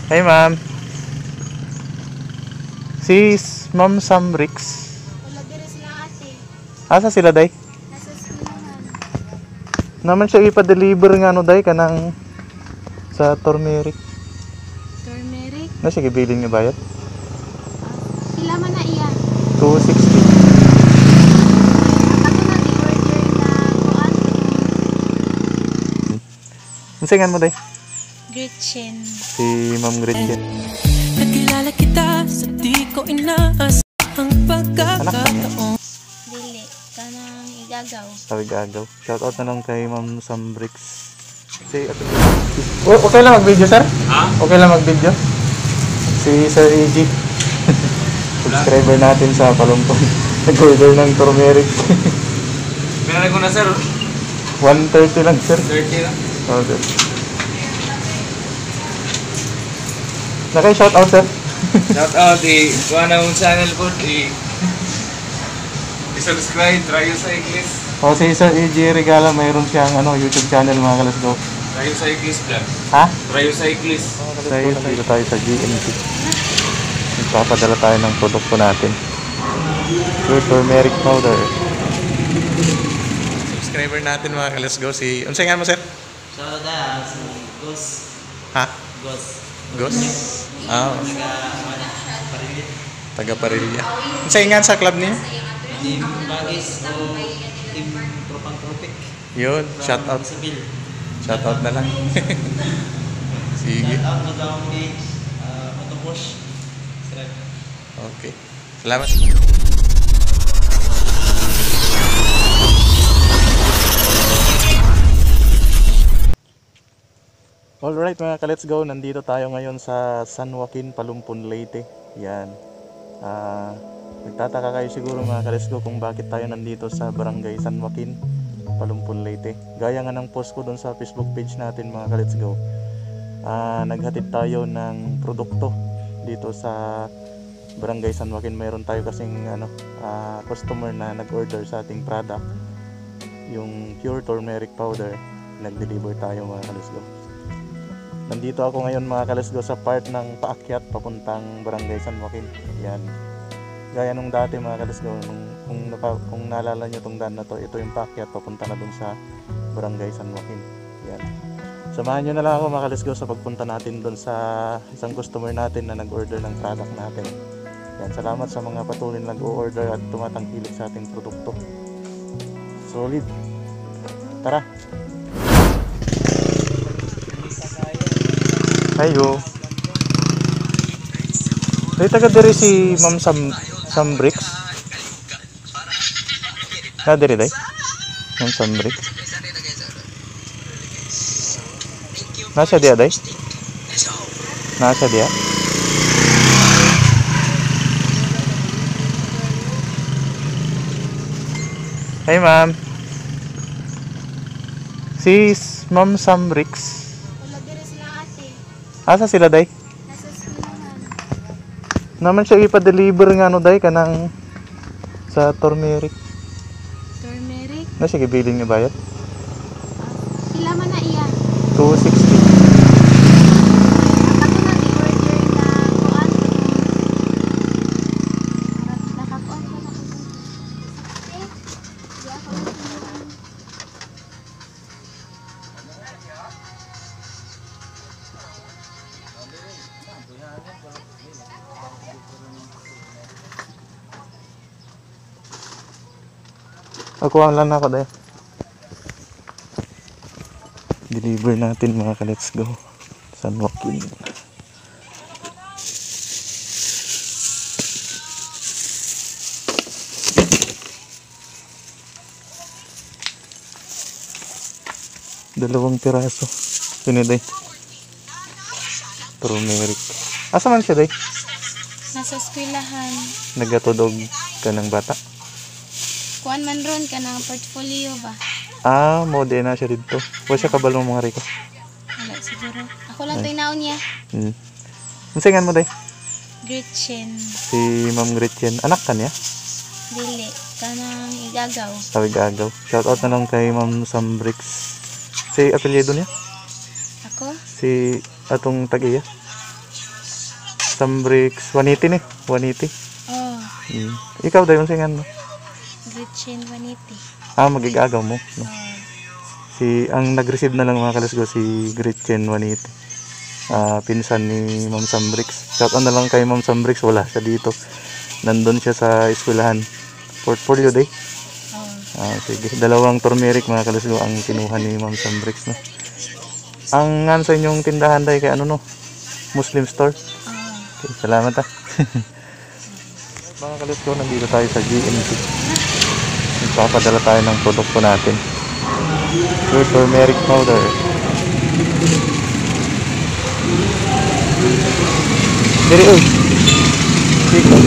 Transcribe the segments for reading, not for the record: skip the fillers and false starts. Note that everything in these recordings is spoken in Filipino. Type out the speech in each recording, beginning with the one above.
Hey ma'am. Si Ma'am Samrix. Wala dire sila ate. Asa sila day? Nasa eskwelahan. Naman siya ipa-deliver nga no day kanang sa Turmeric. Turmeric. Na sige billing ni bayad. Pila man na iya. 260. Ako na i-order na kuan. Unsingan mo day? Gretchen. Si Ma'am Gretchen. Nakilala kita sa di ko inaasahang pagkakataon. Dili kanang igagaw. Tawag agaw. Shout out na lang kay Ma'am Samrix. Si okay lang mag-video sir? Ha? Okay lang mag-video? Si Sir AG. Subscriber natin sa Palumpong. Nag-order ng turmeric. Meron ko na sir. 130 lang sir. 30 lang. Okay. Naka-shout out sir. Shout out kuha na mong channel po. I-subscribe, Rayo Cyclist. O si Sir AG Regala, mayroon siyang YouTube channel mga kalasgo. Rayo Cyclist vlog. Ha? Rayo Cyclist. Dito tayo sa GMT. Nagpapadala tayo ng produkto natin. Pure turmeric powder. Subscriber natin mga kalasgo. Unsay nga mo sir? So, si Gus. Ha? Gus. Ghost? Ah, Parilit. taga Parilya. Unsay nga sa club niya? Team Bagis o Team Tropang Tropic. Yun, shout out. Sibil. Shout out na lang. Sige. Shout out mo daw ang page. Autopush. Okay. Salamat. Alright mga ka-let's go, nandito tayo ngayon sa San Joaquin, Palumpon, Leyte. Yan. Nagtataka kayo siguro mga ka-let's go kung bakit tayo nandito sa Barangay San Joaquin, Palumpon, Leyte. Gaya nga ng post ko doon sa Facebook page natin mga ka-let's go. Naghatid tayo ng produkto dito sa Barangay San Joaquin. Mayroon tayo kasing customer na nag-order sa ating product, yung pure turmeric powder. Nag-deliver tayo mga ka-let's go. Nandito ako ngayon mga kalasgo sa part ng paakyat papuntang Barangay San Joaquin. Yan. Gaya nung dati mga kalasgo, kung naalala nyo itong daan na to, ito yung paakyat papunta na dun sa Barangay San Joaquin. Yan. Samahan nyo na lang ako mga kalasgo sa pagpunta natin dun sa isang customer natin na nag-order ng product natin. Yan. Salamat sa mga patuloy na nag-order at tumatangkilik sa ating produkto. Solid. Tara! Ayo. Ay taga diri si Ma'am Samrix. Na diri day. Ma'am Samrix. Nasa dia day? Nasa dia? Hey ma'am. Si Ma'am Samrix. Wala dire sila ate. Asa sila day? Nasa eskwelahan. Naman siya ipa-deliver nga no day kanang sa turmeric. Turmeric. Na sige billing ni bayad. Pila man na iya. 260. Ako na i-order na kuan. Nakakuan ko na. Di ako na. Kuha lang ako dahil. Deliver natin mga ka-let's go. San Joaquin. Dalawang piraso. Yun day. Turmeric. Asa man siya day? Nasa eskwelahan. Nagatodog ka ng bata. Kuan man ron ka ng portfolio ba? Mode na siya dito. Huwag siya kabalong mga riko. Wala siguro. Ako lang tayo naon niya. Unsingan mo day? Gretchen. Si Ma'am Gretchen. Anak ka niya? Dili. Kanang igagaw. Tawag agaw. Shout out na lang kay Ma'am Samrix. Si apelyido niya? Ako? Si atong tag-iya? Sambrix 180 ni. 180. Oh, Ikaw dayon singan mo. Gretchen Vanity. Magigagaw mo. No? Ang nag-receive na lang mga kalasgo si Gretchen 180. Pinsan ni Ma'am Sambrix. Shout out na lang kay Ma'am Sambrix, wala siya dito. Nandun siya sa eskwelahan. Portfolio day. Sige, dalawang turmeric mga kalasgo ang kinuha ni Ma'am Sambrix, no. Ang sa inyong tindahan day kay ano, no? Muslim store. Okay, salamat ah. Mga kalasgo, nandito tayo sa GNC. Nagpapadala tayo ng produkto natin. Pure turmeric powder. Diri oy. Sige.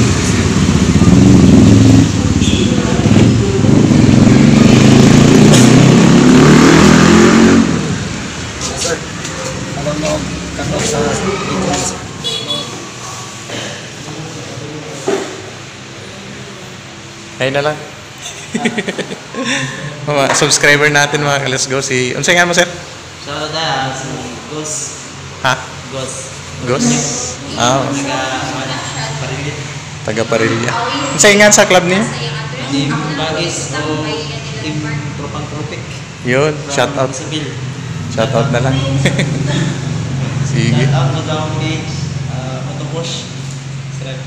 Alam mo, katok sa details. Ayun na lang. Mga subscriber natin mga kalasgo si... Unsay nga mo sir? So, da, si Gos. Ha? Gos. Gos? Parilit. Taga Parilya. Unsay nga sa club niyo? Team Bagis o Team Tropang Tropik. Yun, shout out. Sibil. Shout out na lang. Sige. Shout out mo daw page. Motopush. Stripe.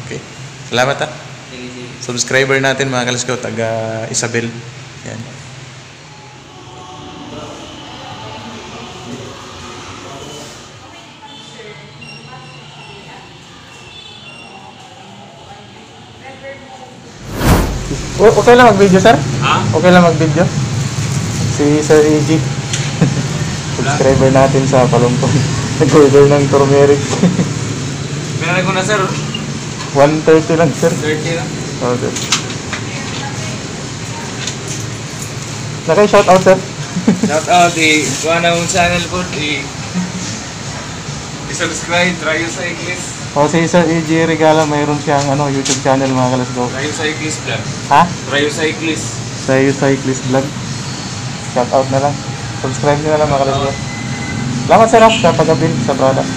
Okay. Salamat ah. Sige, sige. Subscriber natin mga kalasgo, taga Isabel. Yan. Okay lang mag-video, sir? Ha? Okay lang mag-video? Si Sir AG. Subscriber natin sa Palumpong. Nag-order ng turmeric. Pinanay ko na sir. 130 lang, sir. 30 lang. Okay. Naka-shout out, sir. Shout out kuha na yung channel ko. I-subscribe, Trayo Cyclist. O si Sir AG Regala, mayroon siyang YouTube channel mga kalasgo. Trayo Cyclist vlog. Ha? Trayo Cyclist. Sa Cyclist Vlog. Shout out na lang. Subscribe nyo na lang mga kalasgo. Salamat sir sa pag-abil sa product.